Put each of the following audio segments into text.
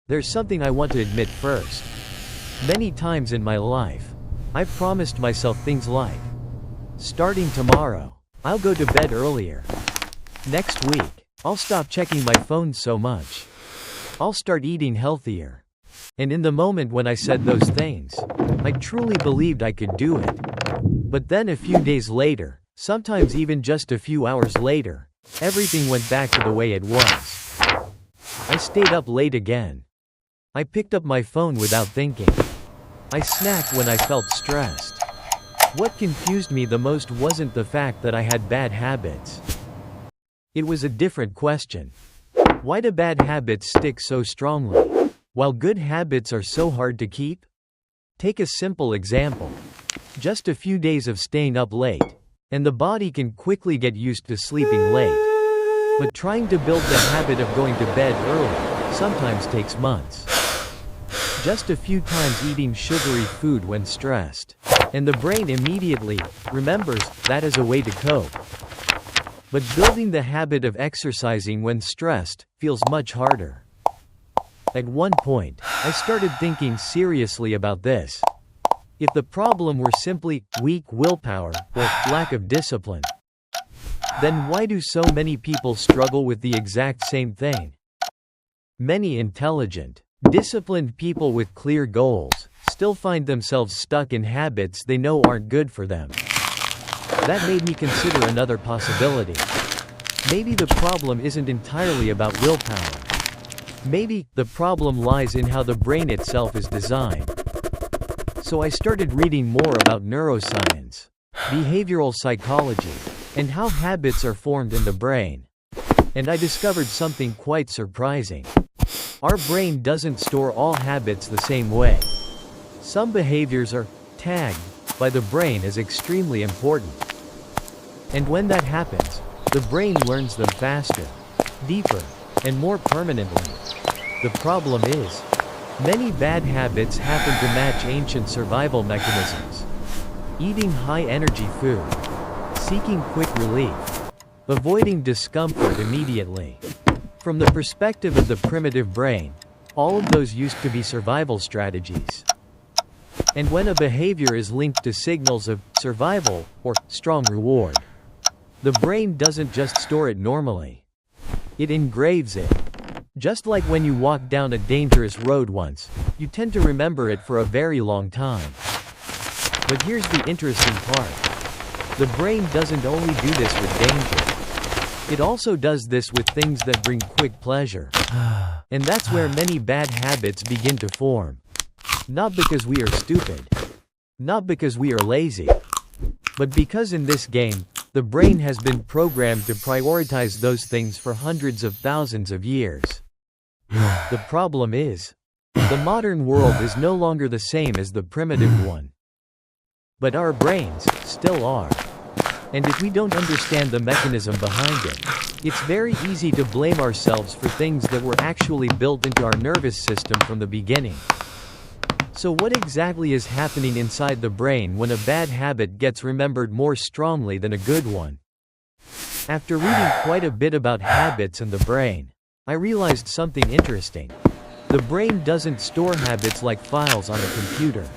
There's something I want to admit first. Many times in my life, I've promised myself things like, starting tomorrow, I'll go to bed earlier. Next week, I'll stop checking my phone so much. I'll start eating healthier. And in the moment when I said those things, I truly believed I could do it. But then a few days later, sometimes even just a few hours later, everything went back to the way it was. I stayed up late again. I picked up my phone without thinking. I snacked when I felt stressed. What confused me the most wasn't the fact that I had bad habits. It was a different question. Why do bad habits stick so strongly, while good habits are so hard to keep? Take a simple example. Just a few days of staying up late, and the body can quickly get used to sleeping late. But trying to build the habit of going to bed early sometimes takes months. Just a few times eating sugary food when stressed, and the brain immediately remembers that as a way to cope. But building the habit of exercising when stressed feels much harder. At one point, I started thinking seriously about this. If the problem were simply weak willpower or lack of discipline, then why do so many people struggle with the exact same thing? Many intelligent, disciplined people with clear goals still find themselves stuck in habits they know aren't good for them. That made me consider another possibility. Maybe the problem isn't entirely about willpower. Maybe the problem lies in how the brain itself is designed. So I started reading more about neuroscience, behavioral psychology, and how habits are formed in the brain. And I discovered something quite surprising. Our brain doesn't store all habits the same way. Some behaviors are tagged by the brain as extremely important. And when that happens, the brain learns them faster, deeper, and more permanently. The problem is, many bad habits happen to match ancient survival mechanisms. Eating high-energy food, seeking quick relief, avoiding discomfort immediately. From the perspective of the primitive brain, all of those used to be survival strategies. And when a behavior is linked to signals of survival or strong reward, the brain doesn't just store it normally. It engraves it. Just like when you walk down a dangerous road once, you tend to remember it for a very long time. But here's the interesting part. The brain doesn't only do this with danger. It also does this with things that bring quick pleasure. And that's where many bad habits begin to form. Not because we are stupid. Not because we are lazy. But because in this game, the brain has been programmed to prioritize those things for hundreds of thousands of years. The problem is, the modern world is no longer the same as the primitive one. But our brains still are. And if we don't understand the mechanism behind it, it's very easy to blame ourselves for things that were actually built into our nervous system from the beginning. So what exactly is happening inside the brain when a bad habit gets remembered more strongly than a good one? After reading quite a bit about habits and the brain, I realized something interesting. The brain doesn't store habits like files on a computer.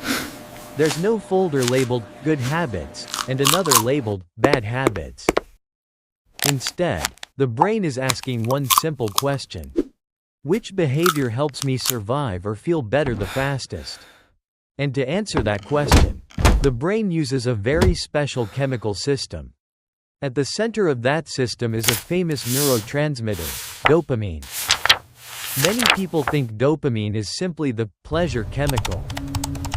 There's no folder labeled good habits and another labeled bad habits. Instead, the brain is asking one simple question. Which behavior helps me survive or feel better the fastest? And to answer that question, the brain uses a very special chemical system. At the center of that system is a famous neurotransmitter, dopamine. Many people think dopamine is simply the pleasure chemical.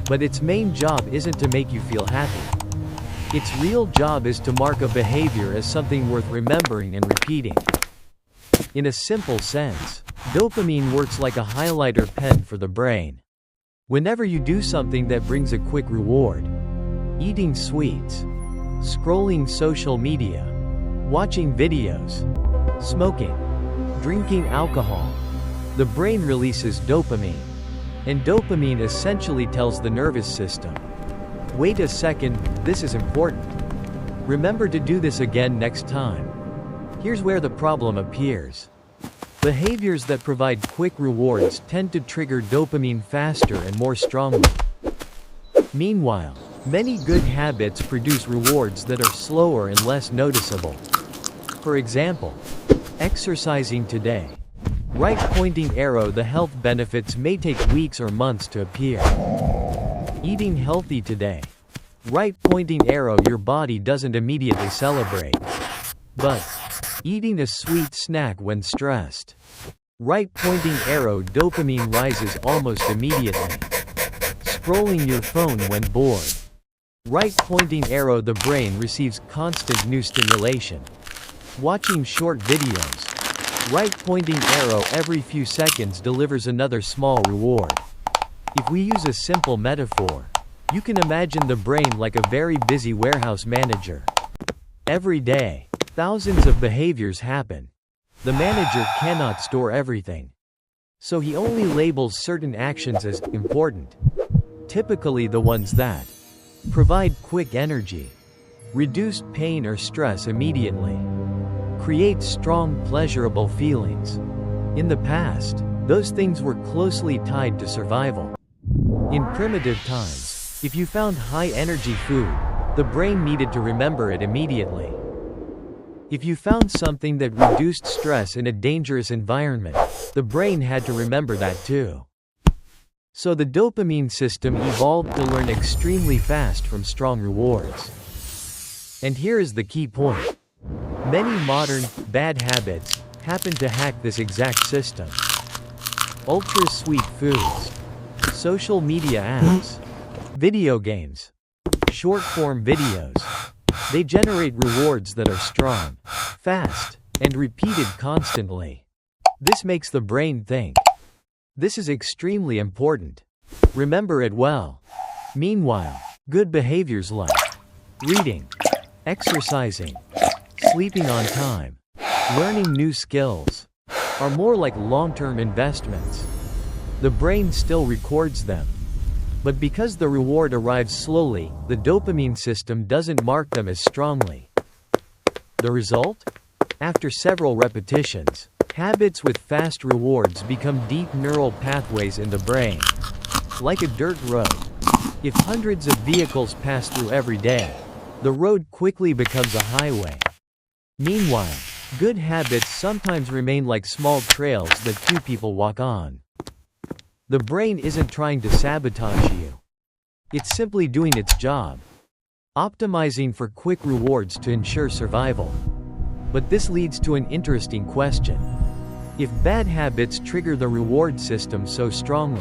But its main job isn't to make you feel happy. Its real job is to mark a behavior as something worth remembering and repeating. In a simple sense, dopamine works like a highlighter pen for the brain. Whenever you do something that brings a quick reward, eating sweets, scrolling social media, watching videos, smoking, drinking alcohol, the brain releases dopamine. And dopamine essentially tells the nervous system, wait a second, this is important. Remember to do this again next time. Here's where the problem appears. Behaviors that provide quick rewards tend to trigger dopamine faster and more strongly. Meanwhile, many good habits produce rewards that are slower and less noticeable. For example, exercising today. Right pointing arrow. The health benefits may take weeks or months to appear. Eating healthy today. Right pointing arrow. Your body doesn't immediately celebrate. But eating a sweet snack when stressed. Right pointing arrow. Dopamine rises almost immediately. Scrolling your phone when bored. Right pointing arrow. The brain receives constant new stimulation. Watching short videos. Right pointing arrow. Every few seconds delivers another small reward. If we use a simple metaphor, you can imagine the brain like a very busy warehouse manager. Every day, thousands of behaviors happen. The manager cannot store everything. So he only labels certain actions as important. Typically the ones that provide quick energy, reduce pain or stress immediately, create strong pleasurable feelings. In the past, those things were closely tied to survival. In primitive times, if you found high-energy food, the brain needed to remember it immediately. If you found something that reduced stress in a dangerous environment, the brain had to remember that too. So the dopamine system evolved to learn extremely fast from strong rewards. And here is the key point. Many modern, bad habits happen to hack this exact system. Ultra-sweet foods, social media apps, video games, short-form videos. They generate rewards that are strong, fast, and repeated constantly. This makes the brain think. This is extremely important. Remember it well. Meanwhile, good behaviors like reading, exercising, sleeping on time, learning new skills, are more like long-term investments. The brain still records them. But because the reward arrives slowly, the dopamine system doesn't mark them as strongly. The result? After several repetitions, habits with fast rewards become deep neural pathways in the brain. Like a dirt road. If hundreds of vehicles pass through every day, the road quickly becomes a highway. Meanwhile, good habits sometimes remain like small trails that few people walk on. The brain isn't trying to sabotage you. It's simply doing its job. Optimizing for quick rewards to ensure survival. But this leads to an interesting question. If bad habits trigger the reward system so strongly,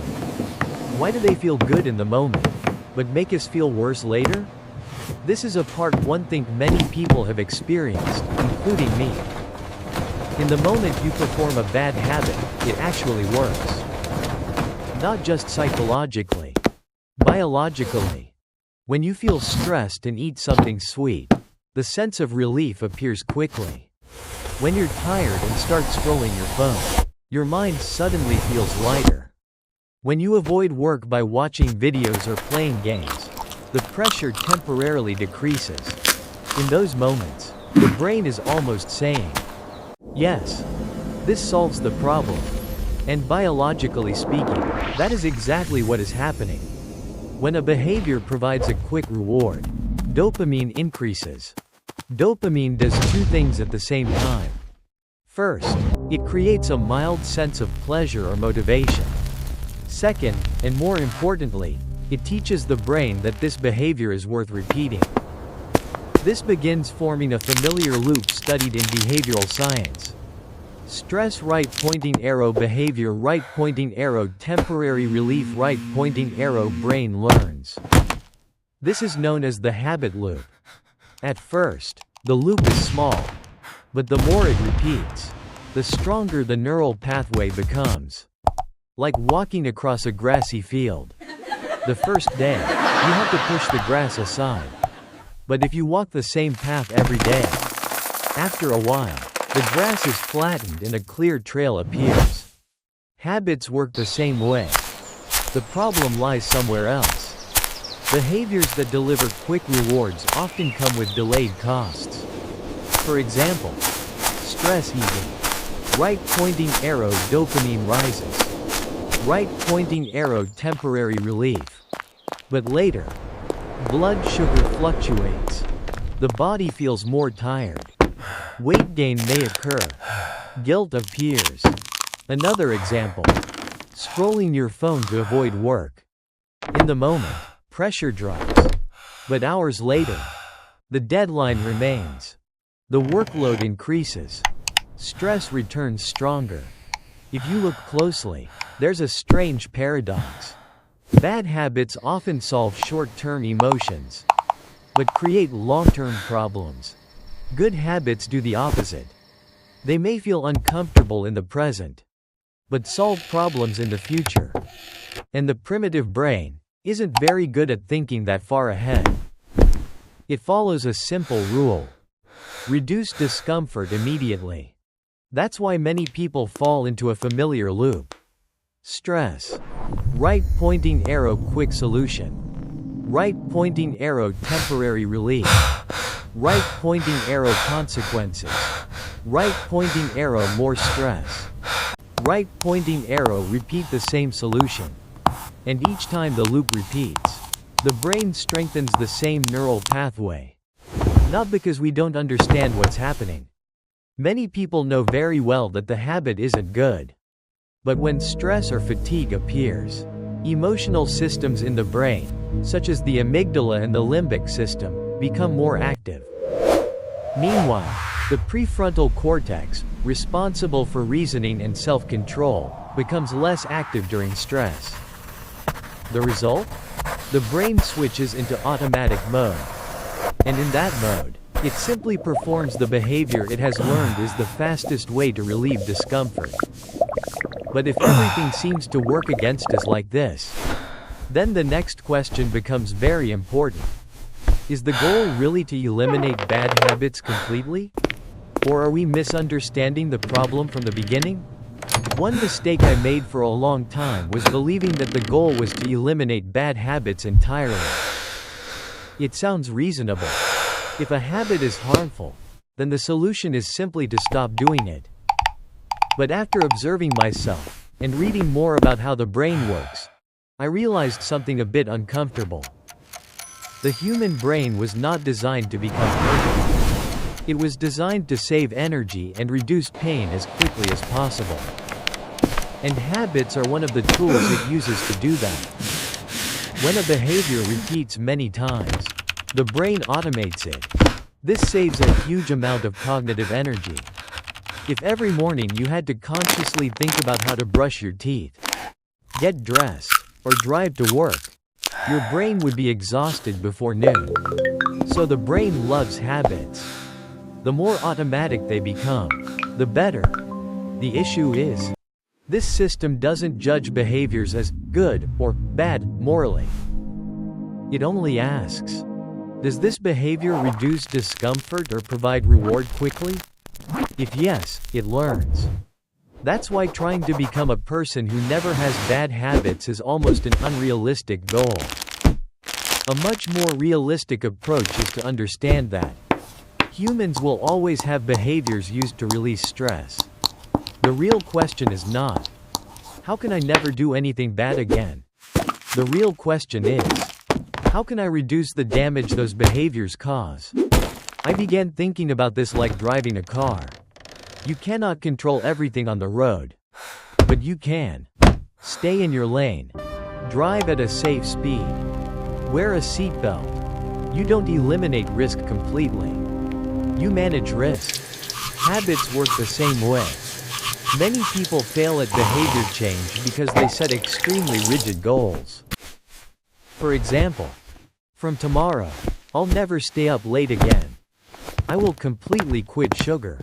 why do they feel good in the moment, but make us feel worse later? This is a part one think many people have experienced, including me. In the moment you perform a bad habit, it actually works. Not just psychologically. Biologically. When you feel stressed and eat something sweet, the sense of relief appears quickly. When you're tired and start scrolling your phone, your mind suddenly feels lighter. When you avoid work by watching videos or playing games, the pressure temporarily decreases. In those moments, the brain is almost saying, yes, this solves the problem. And biologically speaking, that is exactly what is happening. When a behavior provides a quick reward, dopamine increases. Dopamine does two things at the same time. First, it creates a mild sense of pleasure or motivation. Second, and more importantly, it teaches the brain that this behavior is worth repeating. This begins forming a familiar loop studied in behavioral science. Stress right pointing arrow behavior right pointing arrow temporary relief right pointing arrow brain learns. This is known as the habit loop. At first, the loop is small. But the more it repeats, the stronger the neural pathway becomes. Like walking across a grassy field. The first day, you have to push the grass aside. But if you walk the same path every day, after a while, the grass is flattened and a clear trail appears. Habits work the same way. The problem lies somewhere else. Behaviors that deliver quick rewards often come with delayed costs. For example, stress eating, Right pointing arrow dopamine rises. Right pointing arrow temporary relief. But later, blood sugar fluctuates. The body feels more tired. Weight gain may occur. Guilt appears. Another example. Scrolling your phone to avoid work. In the moment, pressure drops. But hours later, the deadline remains. The workload increases. Stress returns stronger. If you look closely, there's a strange paradox. Bad habits often solve short-term emotions, but create long-term problems. Good habits do the opposite. They may feel uncomfortable in the present, but solve problems in the future. And the primitive brain isn't very good at thinking that far ahead. It follows a simple rule. Reduce discomfort immediately. That's why many people fall into a familiar loop. Stress. Right pointing arrow quick solution. Right pointing arrow temporary relief. Right pointing arrow consequences. Right pointing arrow more stress. Right pointing arrow repeat the same solution. And each time the loop repeats, the brain strengthens the same neural pathway. Not because we don't understand what's happening. Many people know very well that the habit isn't good. But when stress or fatigue appears, emotional systems in the brain, such as the amygdala and the limbic system, become more active. Meanwhile, the prefrontal cortex, responsible for reasoning and self-control, becomes less active during stress. The result? The brain switches into automatic mode. And in that mode, it simply performs the behavior it has learned is the fastest way to relieve discomfort. But if everything seems to work against us like this, then the next question becomes very important. Is the goal really to eliminate bad habits completely? Or are we misunderstanding the problem from the beginning? One mistake I made for a long time was believing that the goal was to eliminate bad habits entirely. It sounds reasonable. If a habit is harmful, then the solution is simply to stop doing it. But after observing myself, and reading more about how the brain works, I realized something a bit uncomfortable. The human brain was not designed to become perfect. It was designed to save energy and reduce pain as quickly as possible. And habits are one of the tools it uses to do that. When a behavior repeats many times, the brain automates it. This saves a huge amount of cognitive energy. If every morning you had to consciously think about how to brush your teeth, get dressed, or drive to work, your brain would be exhausted before noon. So the brain loves habits. The more automatic they become, the better. The issue is, this system doesn't judge behaviors as good or bad morally. It only asks, does this behavior reduce discomfort or provide reward quickly? If yes, it learns. That's why trying to become a person who never has bad habits is almost an unrealistic goal. A much more realistic approach is to understand that humans will always have behaviors used to release stress. The real question is not, how can I never do anything bad again? The real question is, how can I reduce the damage those behaviors cause? I began thinking about this like driving a car. You cannot control everything on the road. But you can. Stay in your lane. Drive at a safe speed. Wear a seatbelt. You don't eliminate risk completely. You manage risk. Habits work the same way. Many people fail at behavior change because they set extremely rigid goals. For example, from tomorrow, I'll never stay up late again. I will completely quit sugar.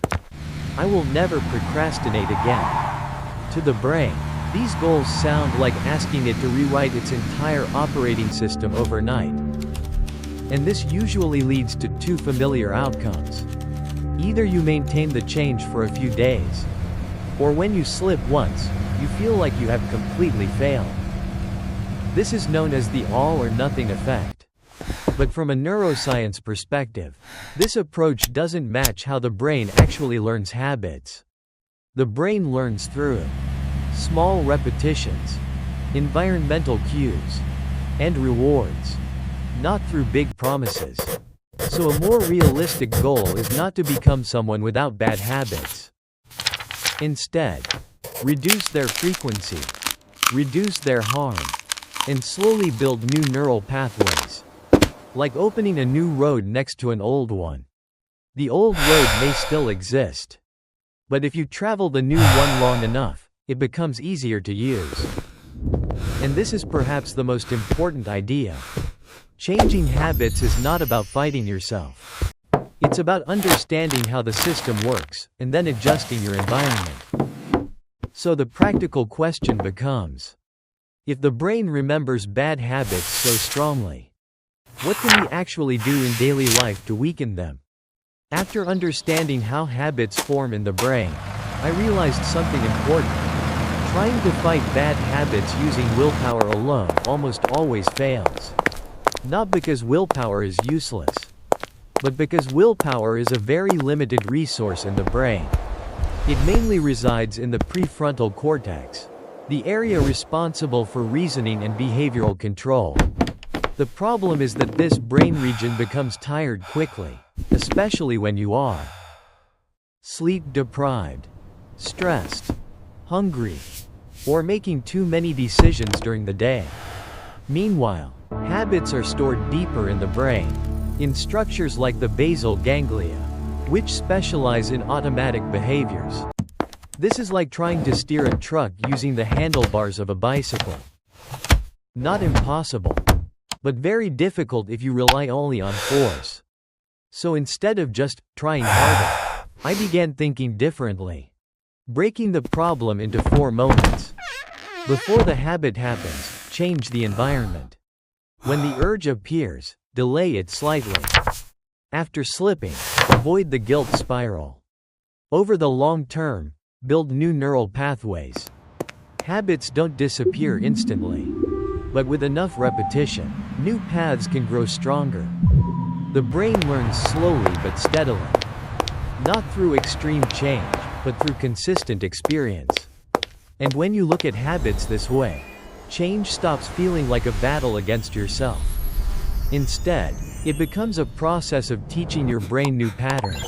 I will never procrastinate again. To the brain, these goals sound like asking it to rewrite its entire operating system overnight. And this usually leads to two familiar outcomes. Either you maintain the change for a few days, or when you slip once, you feel like you have completely failed. This is known as the all or nothing effect. But from a neuroscience perspective, this approach doesn't match how the brain actually learns habits. The brain learns through small repetitions, environmental cues, and rewards, not through big promises. So a more realistic goal is not to become someone without bad habits. Instead, reduce their frequency, reduce their harm, and slowly build new neural pathways. Like opening a new road next to an old one. The old road may still exist, but if you travel the new one long enough, it becomes easier to use. And this is perhaps the most important idea. Changing habits is not about fighting yourself. It's about understanding how the system works, and then adjusting your environment. So the practical question becomes, if the brain remembers bad habits so strongly, what can we actually do in daily life to weaken them? After understanding how habits form in the brain, I realized something important. Trying to fight bad habits using willpower alone almost always fails. Not because willpower is useless, but because willpower is a very limited resource in the brain. It mainly resides in the prefrontal cortex, the area responsible for reasoning and behavioral control. The problem is that this brain region becomes tired quickly, especially when you are sleep deprived, stressed, hungry, or making too many decisions during the day. Meanwhile, habits are stored deeper in the brain, in structures like the basal ganglia, which specialize in automatic behaviors. This is like trying to steer a truck using the handlebars of a bicycle. Not impossible, but very difficult if you rely only on force. So instead of just trying harder, I began thinking differently. Breaking the problem into 4 moments. Before the habit happens, change the environment. When the urge appears, delay it slightly. After slipping, avoid the guilt spiral. Over the long term, build new neural pathways. Habits don't disappear instantly, but with enough repetition, new paths can grow stronger. The brain learns slowly but steadily. Not through extreme change, but through consistent experience. And when you look at habits this way, change stops feeling like a battle against yourself. Instead, it becomes a process of teaching your brain new patterns.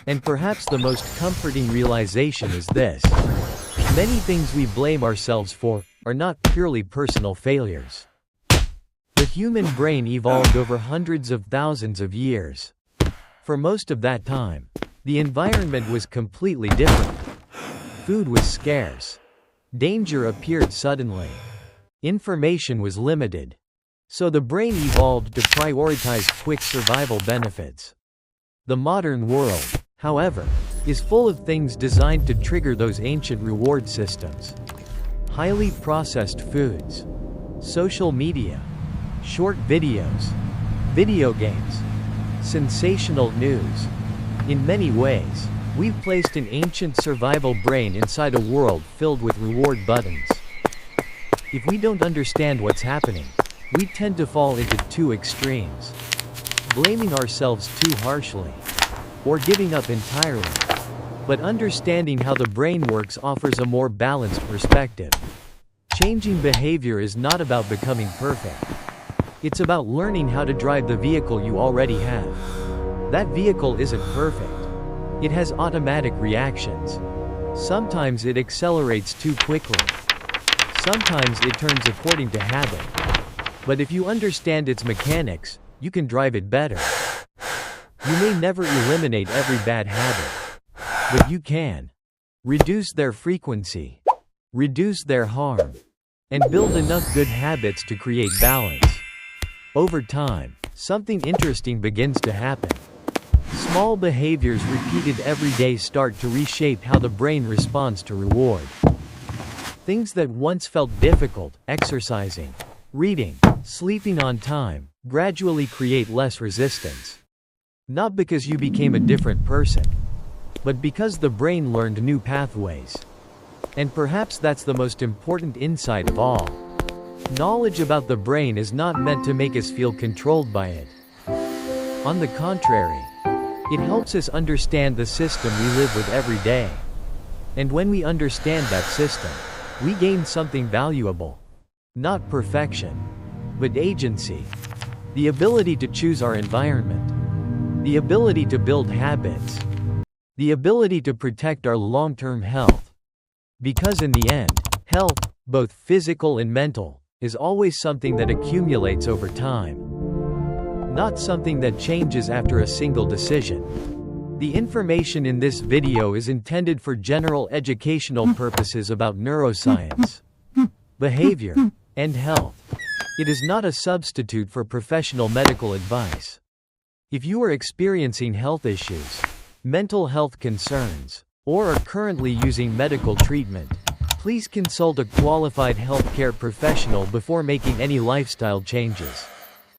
And perhaps the most comforting realization is this. Many things we blame ourselves for are not purely personal failures. The human brain evolved over hundreds of thousands of years. For most of that time, the environment was completely different. Food was scarce. Danger appeared suddenly. Information was limited. So the brain evolved to prioritize quick survival benefits. The modern world, however, is full of things designed to trigger those ancient reward systems. Highly processed foods, social media, short videos, video games, sensational news. In many ways, we've placed an ancient survival brain inside a world filled with reward buttons. If we don't understand what's happening, we tend to fall into 2 extremes. Blaming ourselves too harshly, or giving up entirely. But understanding how the brain works offers a more balanced perspective. Changing behavior is not about becoming perfect. It's about learning how to drive the vehicle you already have. That vehicle isn't perfect. It has automatic reactions. Sometimes it accelerates too quickly. Sometimes it turns according to habit. But if you understand its mechanics, you can drive it better. You may never eliminate every bad habit, but you can reduce their frequency, reduce their harm, and build enough good habits to create balance. Over time, something interesting begins to happen. Small behaviors repeated every day start to reshape how the brain responds to reward. Things that once felt difficult, exercising, reading, sleeping on time, gradually create less resistance. Not because you became a different person, but because the brain learned new pathways. And perhaps that's the most important insight of all. Knowledge about the brain is not meant to make us feel controlled by it. On the contrary, it helps us understand the system we live with every day. And when we understand that system, we gain something valuable. Not perfection, but agency. The ability to choose our environment. The ability to build habits. The ability to protect our long-term health. Because in the end, health, both physical and mental, is always something that accumulates over time. Not something that changes after a single decision. The information in this video is intended for general educational purposes about neuroscience, behavior, and health. It is not a substitute for professional medical advice. If you are experiencing health issues, mental health concerns, or are currently using medical treatment, please consult a qualified healthcare professional before making any lifestyle changes.